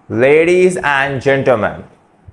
Ladies and gentlemen,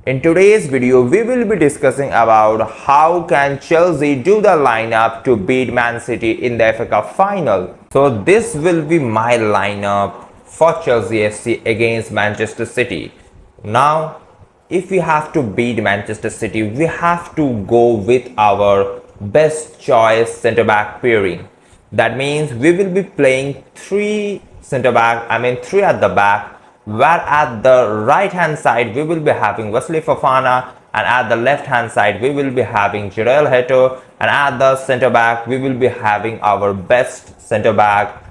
in today's video we will be discussing about how can Chelsea do the lineup to beat Man City in the FA Cup final. So this will be my lineup for Chelsea FC against Manchester City. Now, if we have to beat Manchester City, we have to go with our best choice centre back pairing. That means we will be playing three three at the back, where at the right hand side we will be having Wesley Fofana, and at the left hand side we will be having Jirel Heto, and at the centre back we will be having our best centre back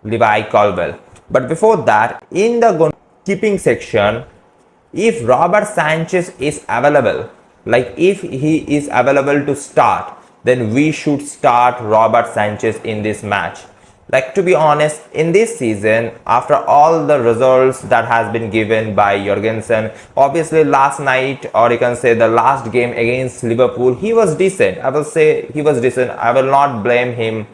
Levi Colwill. But before that, in the goalkeeping section, if Robert Sanchez is available, like if he is available to start, then we should start Robert Sanchez in this match. Like, to be honest, in this season, after all the results that has been given by Jorgensen, obviously last night, or you can say the last game against Liverpool, he was decent. I will say he was decent. I will not blame him,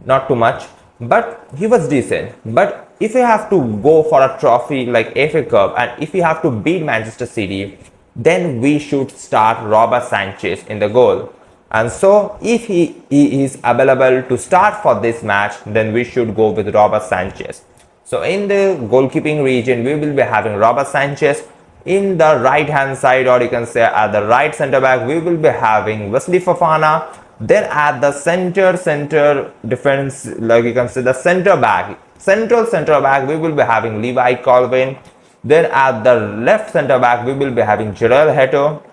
not too much, but he was decent. But if you have to go for a trophy like FA Cup, and if you have to beat Manchester City, then we should start Robert Sanchez in the goal. And so if he is available to start for this match, then we should go with Robert Sanchez. So in the goalkeeping region, we will be having Robert Sanchez. In the right hand side, or you can say at the right centre back, we will be having Wesley Fofana. Then at the center defense, like you can say the central centre back, we will be having Levi Colwill. Then at the left centre back, we will be having Jirel Heto.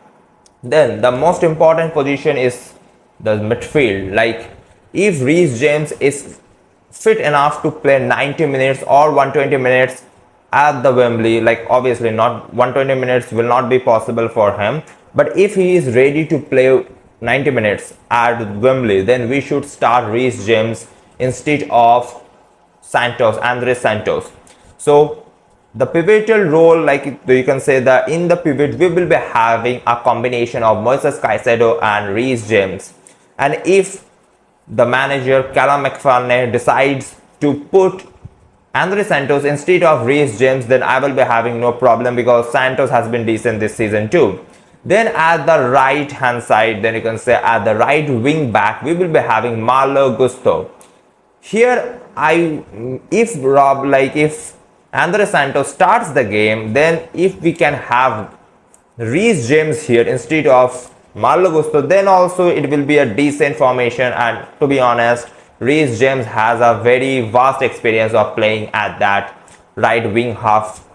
Then the most important position is the midfield. Like, if Reece James is fit enough to play 90 minutes or 120 minutes at the Wembley, like obviously not 120 minutes will not be possible for him, but if he is ready to play 90 minutes at Wembley, then we should start Reece James instead of Andres Santos. So the pivotal role, like you can say that in the pivot, we will be having a combination of Moises Caicedo and Reece James. And if the manager Callum McFarlane decides to put Andres Santos instead of Reece James, then I will be having no problem, because Santos has been decent this season too. Then at the right hand side, then you can say at the right wing back, we will be having Malo Gusto. Here, if Andres Santos starts the game, then if we can have Reece James here instead of Malo Gusto, then also it will be a decent formation. And to be honest, Reece James has a very vast experience of playing at that right wing half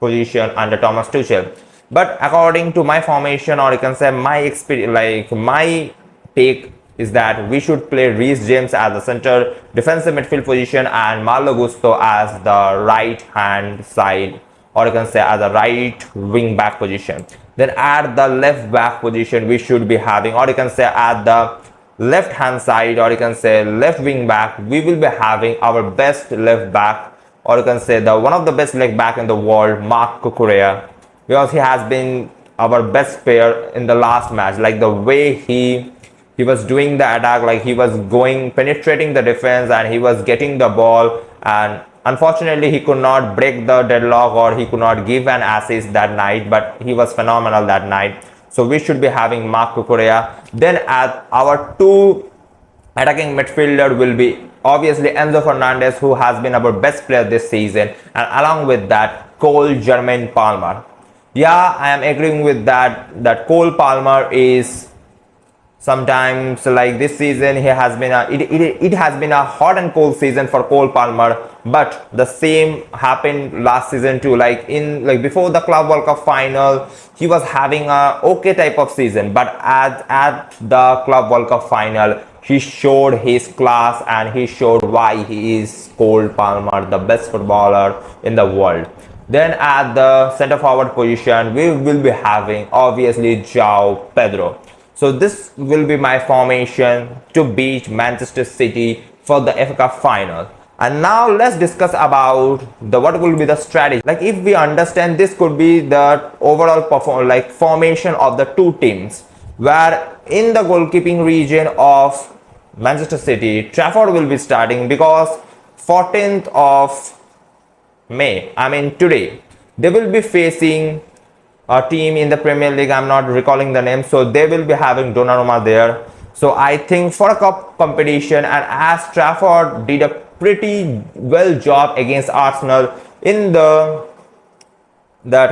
position under Thomas Tuchel. But according to my formation, or you can say my experience, like my take is that we should play Reece James as the center defensive midfield position and Malo Gusto as the right hand side, or you can say as the right wing back position. Then at the left back position, we should be having, or you can say at the left hand side, or you can say left wing back, we will be having our best left back, or you can say the one of the best left back in the world, Marc Cucurella, because he has been our best player in the last match. Like the way he was doing the attack, like he was penetrating the defense, and he was getting the ball, and unfortunately he could not break the deadlock, or he could not give an assist that night, but he was phenomenal that night. So we should be having Marc Cucurella. Then at our two attacking midfielder will be obviously Enzo Fernandez, who has been our best player this season, and along with that Cole Jermaine Palmer. Yeah, I am agreeing with that Cole Palmer is sometimes, like this season, it has been a hot and cold season for Cole Palmer, but the same happened last season too. Like before the Club World Cup final, he was having a okay type of season, but at the Club World Cup final, he showed his class, and he showed why he is Cole Palmer, the best footballer in the world. Then at the center forward position, we will be having obviously João Pedro. So this will be my formation to beat Manchester City for the FA Cup final. And now let's discuss about what will be the strategy. Like, if we understand, this could be the overall formation of the two teams, where in the goalkeeping region of Manchester City, Trafford will be starting, because 14th of May, I mean today, They will be facing a team in the Premier League. I'm not recalling the name. So they will be having Donnarumma there. So I think for a cup competition, and as Trafford did a pretty well job against Arsenal in the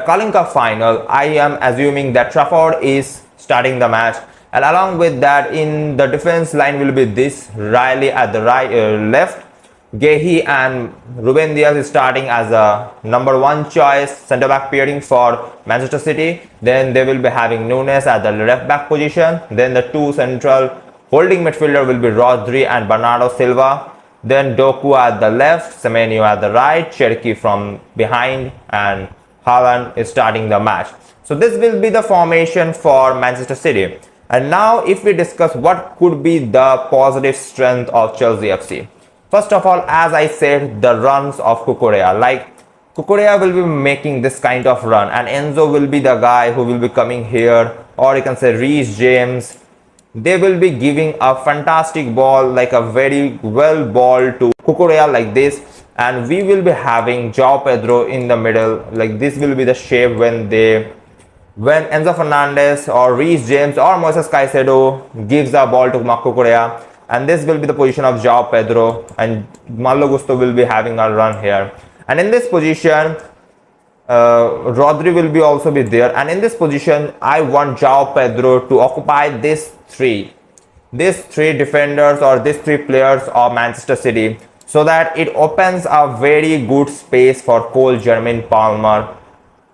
Carling Cup final, I am assuming that Trafford is starting the match. And along with that, in the defense line will be this: Riley at the left, Gehi and Ruben Diaz is starting as a number one choice centre back pairing for Manchester City. Then they will be having Nunes at the left back position. Then the two central holding midfielder will be Rodri and Bernardo Silva. Then Doku at the left, Semenyo at the right, Cherki from behind, and Haaland is starting the match. So this will be the formation for Manchester City. And now if we discuss what could be the positive strength of Chelsea FC. First of all, as I said, the runs of Cucurella. Like Cucurella will be making this kind of run, and Enzo will be the guy who will be coming here, or you can say Reece James. They will be giving a fantastic ball, like a very well ball to Cucurella like this. And we will be having João Pedro in the middle. Like this will be the shape when Enzo Fernandez or Reece James or Moises Caicedo gives the ball to Marco Correa, and this will be the position of João Pedro, and Malo Gusto will be having a run here. And in this position, Rodri will be also be there, and in this position, I want João Pedro to occupy these three defenders or these three players of Manchester City, so that it opens a very good space for Cole Jermaine Palmer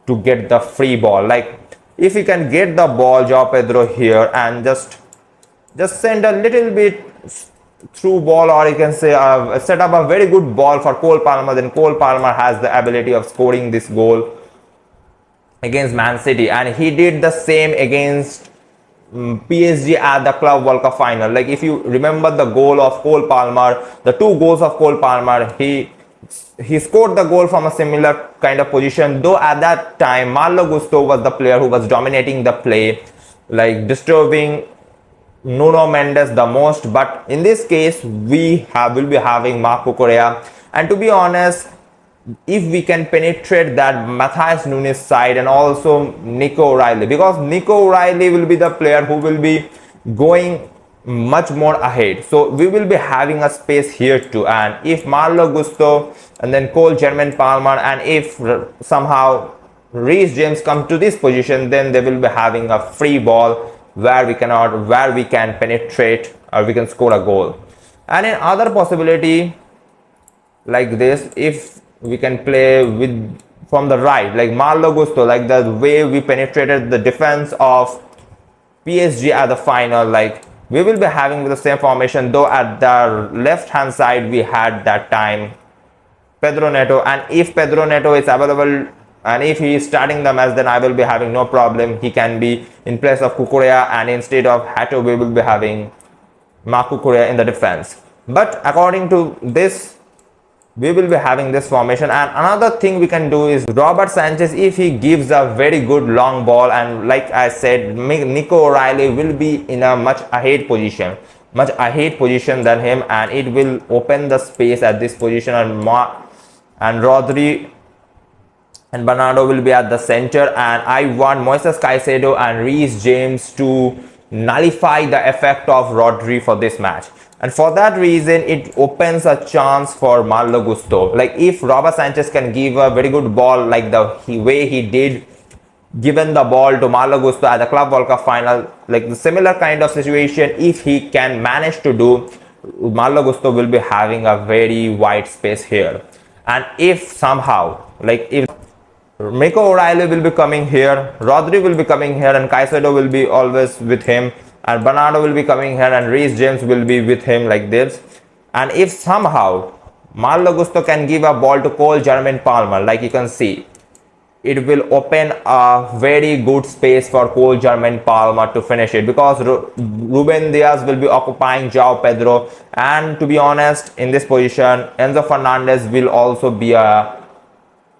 to get the free ball. Like if you can get the ball, João Pedro here, and just send a little bit through ball, or you can say set up a very good ball for Cole Palmer, then Cole Palmer has the ability of scoring this goal against Man City. And he did the same against PSG at the Club World Cup final. Like if you remember the goal of Cole Palmer, the two goals of Cole Palmer, he scored the goal from a similar kind of position, though at that time Malo Gusto was the player who was dominating the play, like disturbing Nuno Mendes the most. But in this case will be having Marco Correa, and to be honest, if we can penetrate that Matthias Nunes side and also Nico O'Reilly, because Nico O'Reilly will be the player who will be going much more ahead, so we will be having a space here too. And if Malo Gusto and then Cole Jermaine Palmer, and if somehow Reece James come to this position, then they will be having a free ball where we can penetrate or we can score a goal. And in other possibility like this, if we can play with from the right, like Malo Gusto, like the way we penetrated the defense of PSG at the final, like we will be having the same formation, though at the left hand side we had that time Pedro Neto. And if Pedro Neto is available and if he is starting the match, then I will be having no problem. He can be in place of Cucurella, and instead of Hato we will be having Marco Correa in the defense. But according to this, we will be having this formation. And another thing we can do is Robert Sanchez, if he gives a very good long ball, and like I said, Nico O'Reilly will be in a much ahead position than him, and it will open the space at this position. And Rodri and Bernardo will be at the center, and I want Moises Caicedo and Reece James to nullify the effect of Rodri for this match. And for that reason, it opens a chance for Malo Gusto. Like if Robert Sanchez can give a very good ball, like the way he did, given the ball to Malo Gusto at the Club World Cup final, like the similar kind of situation, if he can manage to do, Malo Gusto will be having a very wide space here. And if somehow, like if Nico O'Reilly will be coming here, Rodri will be coming here, and Caicedo will be always with him, and Bernardo will be coming here, and Reece James will be with him like this. And if somehow Malo Gusto can give a ball to Cole Jermaine Palmer, like you can see, it will open a very good space for Cole Jermaine Palmer to finish it, because Ruben Diaz will be occupying João Pedro, and to be honest, in this position Enzo Fernandez will also be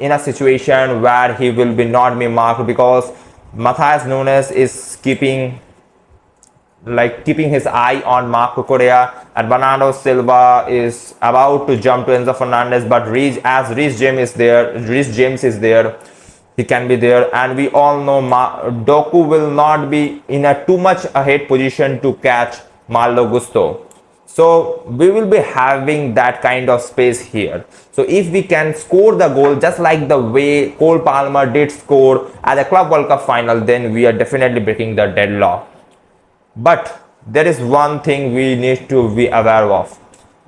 in a situation where he will be not be marked, because Matthias Nunes is keeping his eye on Marco Correa, and Bernardo Silva is about to jump to Enzo Fernandez, but Reece James is there, He can be there, and we all know Doku will not be in a too much ahead position to catch Malo Gusto. So we will be having that kind of space here. So if we can score the goal just like the way Cole Palmer did score at the Club World Cup final, then we are definitely breaking the deadlock. But there is one thing we need to be aware of.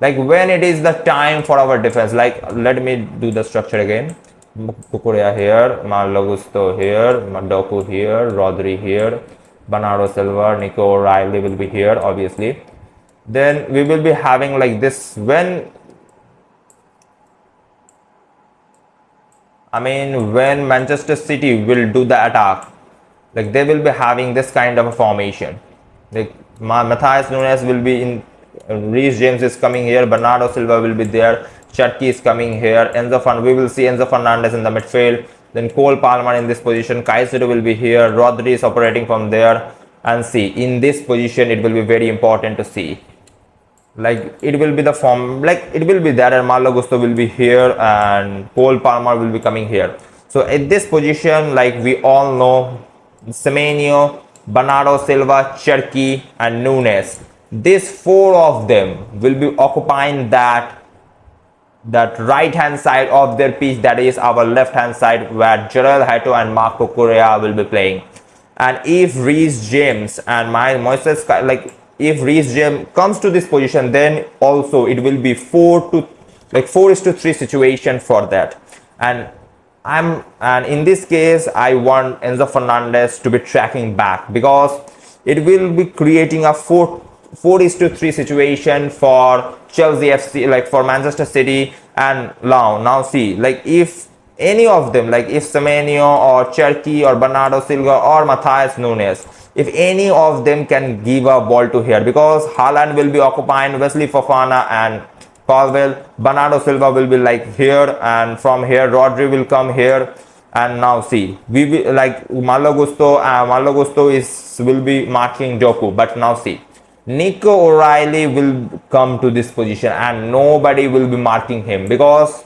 Like when it is the time for our defense, like let me do the structure again. Kukurea here, Malo Gusto here, Doku here, Rodri here, Bernardo Silva, Nico O'Reilly will be here obviously. Then we will be having like this when Manchester City will do the attack, like they will be having this kind of a formation. Like Matthias Nunes will be in, Reece James is coming here, Bernardo Silva will be there, Cherki is coming here, we will see Enzo Fernandez in the midfield, then Cole Palmer in this position, Caicedo will be here, Rodri is operating from there, and see in this position it will be very important to see. Like it will be the form, like it will be there, and Malo Gusto will be here and Cole Palmer will be coming here. So at this position, like we all know, Semenyo, Bernardo Silva, Cherki and Nunes, these four of them will be occupying that right hand side of their pitch, that is our left hand side, where Jarell Hato and Marco Correa will be playing. And if Reece James and Moises, like if Reece James comes to this position, then also it will be 4:3 situation for that. And in this case I want Enzo Fernandez to be tracking back, because it will be creating a 4:3 situation for Chelsea FC, like for Manchester City. And now see, like if any of them, like if Semenyo or Cherki or Bernardo Silva or Matthias Nunes, if any of them can give a ball to here, because Haaland will be occupying Wesley Fofana and Colwill, Bernardo Silva will be like here, and from here Rodri will come here. And now see, we will like Malo Gusto will be marking Doku, but now see, Nico O'Reilly will come to this position and nobody will be marking him, because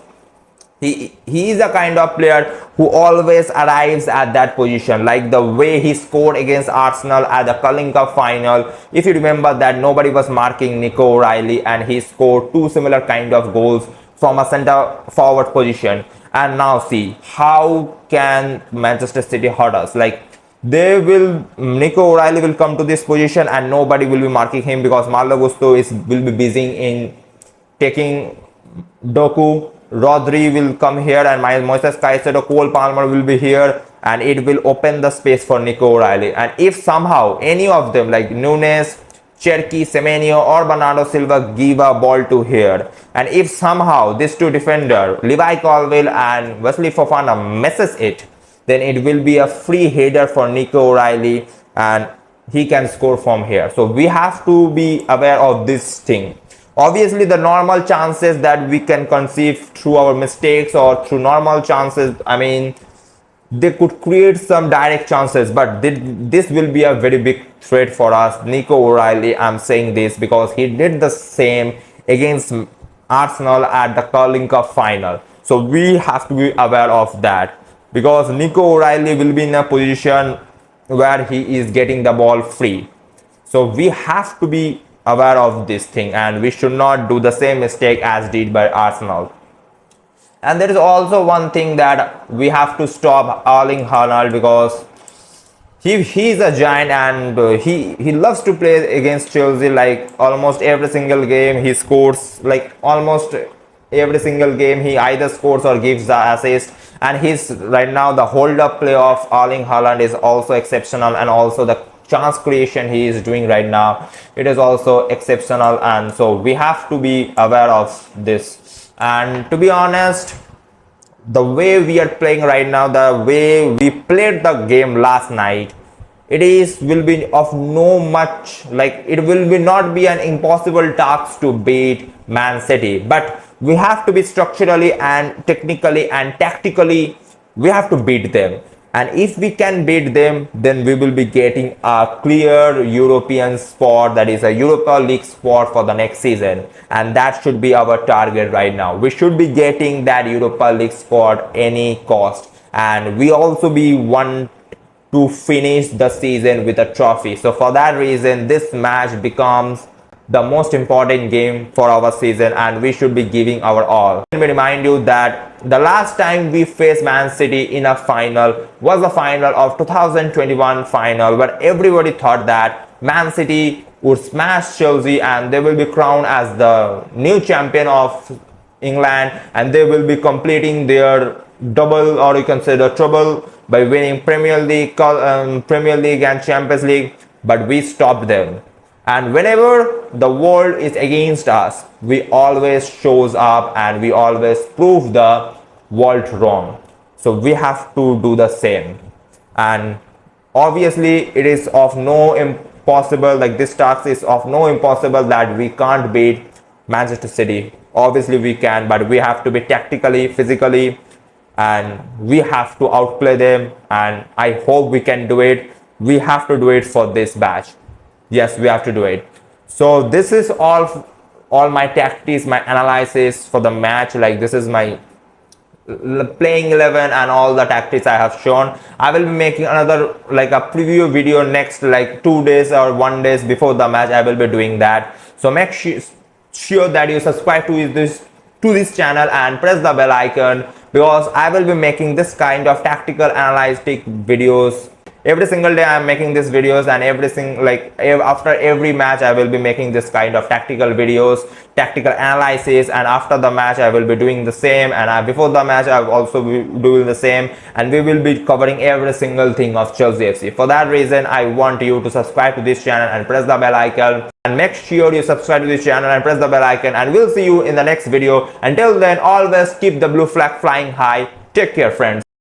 he is a kind of player who always arrives at that position, like the way he scored against Arsenal at the Carling Cup final. If you remember that, nobody was marking Nico O'Reilly and he scored two similar kind of goals from a center forward position. And now see, how can Manchester City hurt us? Like Nico O'Reilly will come to this position and nobody will be marking him, because Malo Gusto will be busy in taking Doku. Rodri will come here and Moises Caicedo, Cole Palmer will be here, and it will open the space for Nico O'Reilly. And if somehow any of them like Nunes, Cherki, Semenyo or Bernardo Silva give a ball to here, and if somehow these two defender Levi Colwill and Wesley Fofana messes it, then it will be a free header for Nico O'Reilly and he can score from here. So we have to be aware of this thing. Obviously the normal chances that we can conceive through our mistakes or through normal chances, they could create some direct chances, but this will be a very big threat for us. Nico O'Reilly, I'm saying this because he did the same against Arsenal at the Carling Cup final. So we have to be aware of that, because Nico O'Reilly will be in a position where he is getting the ball free. So we have to be aware of this thing and we should not do the same mistake as did by Arsenal. And there is also one thing that we have to stop Erling Haaland, because he's a giant and he loves to play against Chelsea. Like almost every single game he scores, like almost every single game he either scores or gives the assist. And he's right now the hold up play of Erling Haaland is also exceptional, and also the chance creation he is doing right now, it is also exceptional. And so we have to be aware of this. And to be honest, the way we are playing right now, the way we played the game last night, will be of no much, like it will be not be an impossible task to beat Man City, but we have to be structurally and technically and tactically, we have to beat them. And if we can beat them, then we will be getting a clear European spot, that is a Europa League spot for the next season. And that should be our target right now. We should be getting that Europa League spot any cost. and we also be want to finish the season with a trophy. So for that reason, this match becomes the most important game for our season, and we should be giving our all. Let me remind you that the last time we faced Man City in a final was the final of 2021 final, where everybody thought that Man City would smash Chelsea and they will be crowned as the new champion of England, and they will be completing their double, or you can say the trouble, by winning Premier League and Champions League. But we stopped them, and whenever the world is against us, we always shows up and we always prove the world wrong. So we have to do the same, and obviously it is of no impossible, like this task is of no impossible that we can't beat Manchester City. Obviously we can, but we have to be tactically, physically, and we have to outplay them, and I hope we can do it. We have to do it for this batch. Yes, we have to do it. So this is all my tactics, my analysis for the match. Like this is my playing 11 and all the tactics I have shown. I will be making another like a preview video next like 2 days or 1 days before the match. I will be doing that. So make sure that you subscribe to this channel and press the bell icon, because I will be making this kind of tactical analytic videos every single day. I am making these videos, and after every match I will be making this kind of tactical videos, tactical analysis, and after the match I will be doing the same, and before the match I will also be doing the same, and we will be covering every single thing of Chelsea FC. For that reason, I want you to subscribe to this channel and press the bell icon, and make sure you subscribe to this channel and press the bell icon, and we'll see you in the next video. Until then, always keep the blue flag flying high. Take care, friends.